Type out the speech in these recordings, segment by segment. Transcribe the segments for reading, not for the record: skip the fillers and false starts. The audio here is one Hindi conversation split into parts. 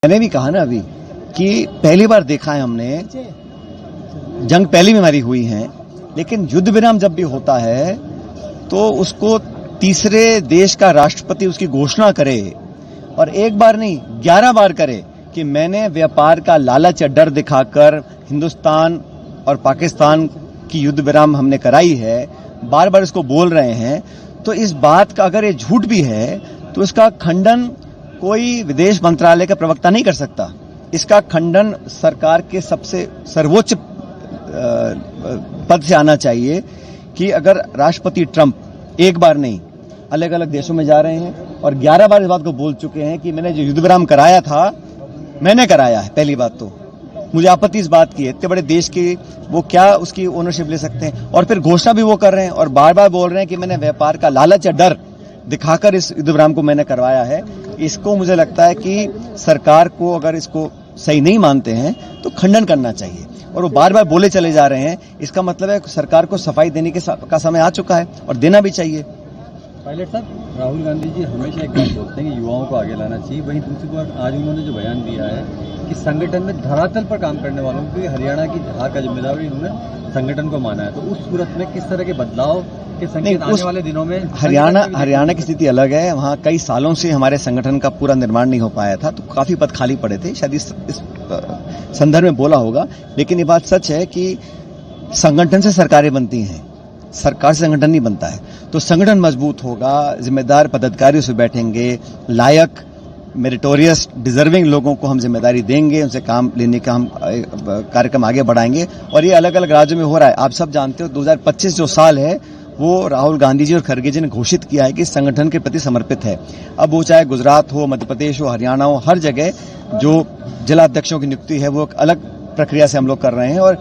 मैंने भी कहा ना अभी कि पहली बार देखा है हमने, जंग पहली में हमारी हुई है, लेकिन युद्ध विराम जब भी होता है तो उसको तीसरे देश का राष्ट्रपति उसकी घोषणा करे और एक बार नहीं 11 बार करे कि मैंने व्यापार का लालच या डर दिखाकर हिंदुस्तान और पाकिस्तान की युद्ध विराम हमने कराई है, बार बार इसको बोल रहे हैं। तो इस बात का अगर ये झूठ भी है तो इसका खंडन कोई विदेश मंत्रालय का प्रवक्ता नहीं कर सकता। इसका खंडन सरकार के सबसे सर्वोच्च पद से आना चाहिए कि अगर राष्ट्रपति ट्रंप एक बार नहीं अलग अलग देशों में जा रहे हैं और 11 बार इस बात को बोल चुके हैं कि मैंने जो युद्ध विराम कराया था मैंने कराया है। पहली बात तो मुझे आपत्ति इस बात की है, इतने बड़े देश की वो क्या उसकी ओनरशिप ले सकते हैं, और फिर घोषणा भी वो कर रहे हैं और बार बार बोल रहे हैं कि मैंने व्यापार का लालच या डर दिखाकर इस युद्ध विराम को मैंने करवाया है। इसको मुझे लगता है कि सरकार को अगर इसको सही नहीं मानते हैं तो खंडन करना चाहिए, और वो बार बार बोले चले जा रहे हैं। इसका मतलब है सरकार को सफाई देने का समय आ चुका है और देना भी चाहिए। पायलट साहब, राहुल गांधी जी हमेशा एक बात बोलते हैं कि युवाओं को आगे लाना चाहिए, वहीं दूसरी बार आज उन्होंने जो बयान दिया है कि संगठन में धरातल पर काम करने वालों को हरियाणा की धार का जिम्मेदारी उन्होंने संगठन को माना है, तो उस सूरत में किस तरह के बदलाव के संकेत आने वाले दिनों में? हरियाणा की स्थिति अलग है। वहाँ कई सालों से हमारे संगठन का पूरा निर्माण नहीं हो पाया था, तो काफी पद खाली पड़े थे। शायद इस संदर्भ में बोला होगा, लेकिन ये बात सच है कि संगठन से सरकारें बनती हैं, सरकार से संगठन नहीं बनता है। तो संगठन मजबूत होगा, जिम्मेदार पदाधिकारी उसमें बैठेंगे, लायक मेरिटोरियस डिजर्विंग लोगों को हम जिम्मेदारी देंगे, उनसे काम लेने का हम कार्यक्रम आगे बढ़ाएंगे। और ये अलग अलग राज्यों में हो रहा है। आप सब जानते हो 2025 जो साल है वो राहुल गांधी जी और खड़गे जी ने घोषित किया है कि संगठन के प्रति समर्पित है। अब वो चाहे गुजरात हो, मध्य प्रदेश हो, हरियाणा हो, हर जगह जो जिलाध्यक्षों की नियुक्ति है वो एक अलग प्रक्रिया से हम लोग कर रहे हैं और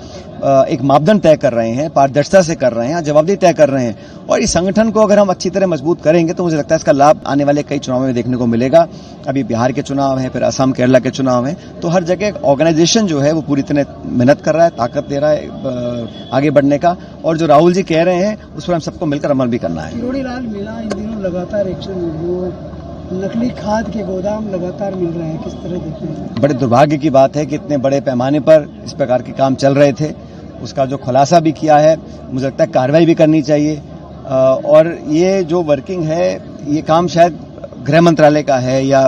एक मापदंड तय कर रहे हैं, पारदर्शिता से कर रहे हैं, जवाबदेही तय कर रहे हैं। और इस संगठन को अगर हम अच्छी तरह मजबूत करेंगे तो मुझे लगता है इसका लाभ आने वाले कई चुनावों में देखने को मिलेगा। अभी बिहार के चुनाव हैं, फिर असम केरला के चुनाव हैं, तो हर जगह ऑर्गेनाइजेशन जो है वो पूरी तरह मेहनत कर रहा है, ताकत दे रहा है आगे बढ़ने का। और जो राहुल जी कह रहे हैं उस पर हम सबको मिलकर अमल भी करना है। किरोड़ीलाल मीणा इन दिनों लगातार एक्शन, नकली खाद के गोदाम लगातार मिल रहे हैं, किस तरह देखते हैं? बड़े दुर्भाग्य की बात है कि इतने बड़े पैमाने पर इस प्रकार के काम चल रहे थे। उसका जो खुलासा भी किया है, मुझे लगता है कार्रवाई भी करनी चाहिए। और ये जो वर्किंग है, ये काम शायद गृह मंत्रालय का है या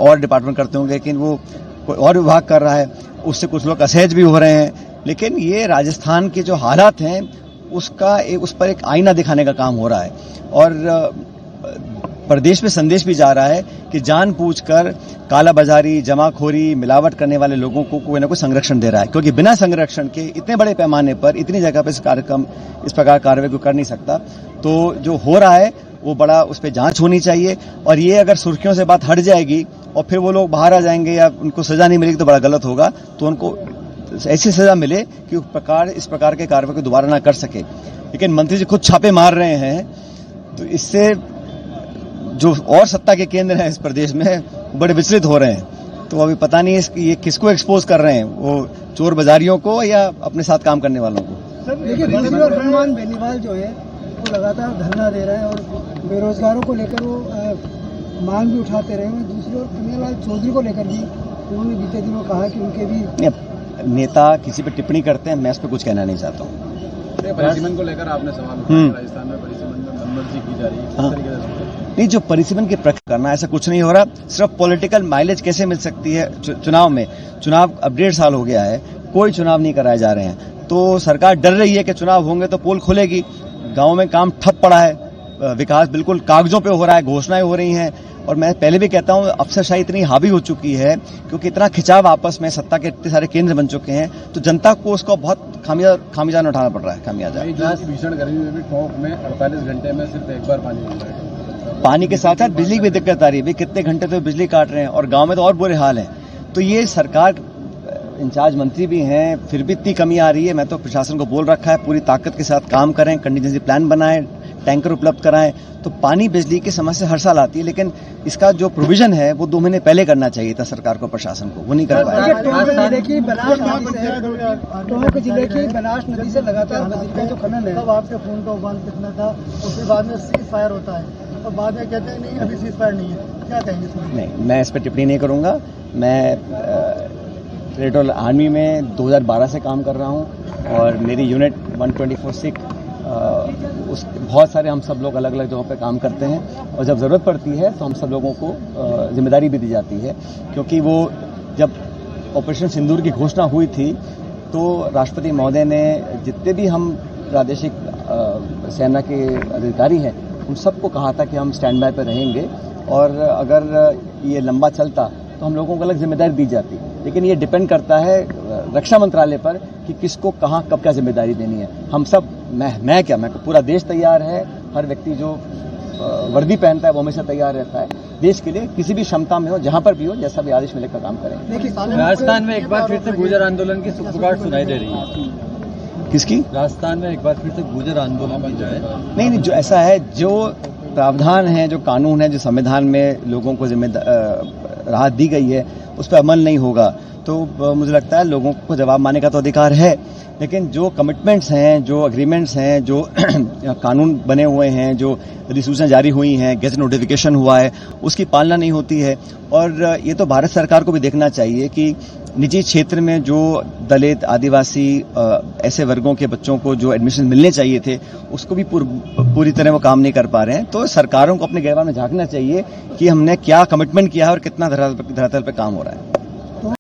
और डिपार्टमेंट करते होंगे, लेकिन वो कोई और विभाग कर रहा है, उससे कुछ लोग असहज भी हो रहे हैं। लेकिन ये राजस्थान के जो हालात हैं उस पर एक आईना दिखाने का काम हो रहा है, और प्रदेश में संदेश भी जा रहा है कि जानबूझकर कालाबाजारी, जमाखोरी, मिलावट करने वाले लोगों को कोई न कोई संरक्षण दे रहा है, क्योंकि बिना संरक्षण के इतने बड़े पैमाने पर इतनी जगह पर इस प्रकार कार्रवाई को कर नहीं सकता। तो जो हो रहा है वो बड़ा उस पर जांच होनी चाहिए, और ये अगर सुर्खियों से बात हट जाएगी और फिर वो लोग बाहर आ जाएंगे या उनको सजा नहीं मिलेगी तो बड़ा गलत होगा। तो उनको ऐसी सजा मिले कि इस प्रकार के कार्रवाई को दोबारा ना कर सके। लेकिन मंत्री जी खुद छापे मार रहे हैं, तो इससे जो और सत्ता के केंद्र हैं इस प्रदेश में बड़े विचलित हो रहे हैं। तो अभी पता नहीं है ये किसको एक्सपोज कर रहे हैं, वो चोर बाजारियों को या अपने साथ काम करने वालों को। देखिए, हनुमान बेनीवाल जो है वो लगातार धरना दे रहे हैं और बेरोजगारों को लेकर वो मांग भी उठाते रहे हैं। दूसरी ओर कन्हैयालाल चौधरी को लेकर भी उन्होंने बीते दिनों कहा कि उनके भी नेता किसी पे टिप्पणी करते हैं, मैं इस पर कुछ कहना नहीं चाहता हूँ। परिसीमन को लेकर आपने सवाल उठाया, राजस्थान में परिसीमन में मनमर्जी की जा रही है, किस तरीके से? नहीं, जो परिसीमन की प्रक्रिया करना ऐसा कुछ नहीं हो रहा। सिर्फ पॉलिटिकल माइलेज कैसे मिल सकती है चुनाव में? चुनाव अब 1.5 साल हो गया है, कोई चुनाव नहीं कराए जा रहे हैं। तो सरकार डर रही है कि चुनाव होंगे तो पोल खुलेगी। गाँव में काम ठप पड़ा है, विकास बिल्कुल कागजों पे हो रहा है, घोषणाएं हो रही हैं। और मैं पहले भी कहता हूं, अफसरशाही इतनी हावी हो चुकी है क्योंकि इतना खिंचाव आपस में, सत्ता के इतने सारे केंद्र बन चुके हैं, तो जनता को उसको बहुत खामियाजा उठाना पड़ रहा है। खामियाजा भीषण गर्मी में भी टोंक में 48 घंटे में सिर्फ एक बार पानी मिल रहा है। पानी के साथ साथ बिजली की भी दिक्कत आ रही है। भाई कितने घंटे तो बिजली काट रहे हैं, और गांव में तो और बुरे हाल हैं। तो ये सरकार, इंचार्ज मंत्री भी हैं, फिर भी इतनी कमी आ रही है। मैं तो प्रशासन को बोल रखा है पूरी ताकत के साथ काम करें, कंटीजेंसी प्लान बनाएं, टैंकर उपलब्ध कराएं। तो पानी बिजली की समस्या हर साल आती है, लेकिन इसका जो प्रोविजन है वो 2 महीने पहले करना चाहिए था सरकार को, प्रशासन को, वो नहीं कर पाया। टोंक जिले की बनास नदी से लगातार बजरी का जो खनन है, तब आपके फोन का उबाल कितना था, उसके बाद में सीज फायर होता है और बाद में कहते हैं नहीं अभी सीज फायर नहीं है, क्या कहेंगे इसमें? नहीं, मैं इस पर टिप्पणी नहीं करूंगा। मैं टेरिटोरियल आर्मी में 2012 से काम कर रहा हूं और मेरी यूनिट 124 सिख उस बहुत सारे हम सब लोग अलग अलग जगहों पे काम करते हैं और जब ज़रूरत पड़ती है तो हम सब लोगों को जिम्मेदारी भी दी जाती है, क्योंकि वो जब ऑपरेशन सिंदूर की घोषणा हुई थी तो राष्ट्रपति महोदय ने जितने भी हम प्रादेशिक सेना के अधिकारी हैं उन सबको कहा था कि हम स्टैंड बाय पर रहेंगे और अगर ये लंबा चलता तो हम लोगों को अलग जिम्मेदारी दी जाती। लेकिन ये डिपेंड करता है रक्षा मंत्रालय पर कि किसको कहाँ कब क्या जिम्मेदारी देनी है। हम सब मैं पूरा देश तैयार है। हर व्यक्ति जो वर्दी पहनता है वो हमेशा तैयार रहता है देश के लिए, किसी भी क्षमता में हो, जहां पर भी हो, जैसा भी आदेश मिलेगा काम करेंगे। राजस्थान में एक बार फिर से गुर्जर आंदोलन की पुकार सुनाई दे रही है। किसकी? राजस्थान में एक बार फिर से गुर्जर आंदोलन की जो है नहीं, जो ऐसा है, जो प्रावधान है, जो कानून है, जो संविधान में लोगों को राहत दी गई है उस पर अमल नहीं होगा तो मुझे लगता है लोगों को जवाब मानने का तो अधिकार है, लेकिन जो कमिटमेंट्स हैं, जो एग्रीमेंट्स हैं, जो कानून बने हुए हैं, जो अधिसूचना जारी हुई हैं, गेजेट नोटिफिकेशन हुआ है, उसकी पालना नहीं होती है। और ये तो भारत सरकार को भी देखना चाहिए कि निजी क्षेत्र में जो दलित, आदिवासी ऐसे वर्गों के बच्चों को जो एडमिशन मिलने चाहिए थे उसको भी पूरी तरह वो काम नहीं कर पा रहे हैं। तो सरकारों को अपने गिरबान में झांकना चाहिए कि हमने क्या कमिटमेंट किया है और कितना धरातल पर काम हो रहा है।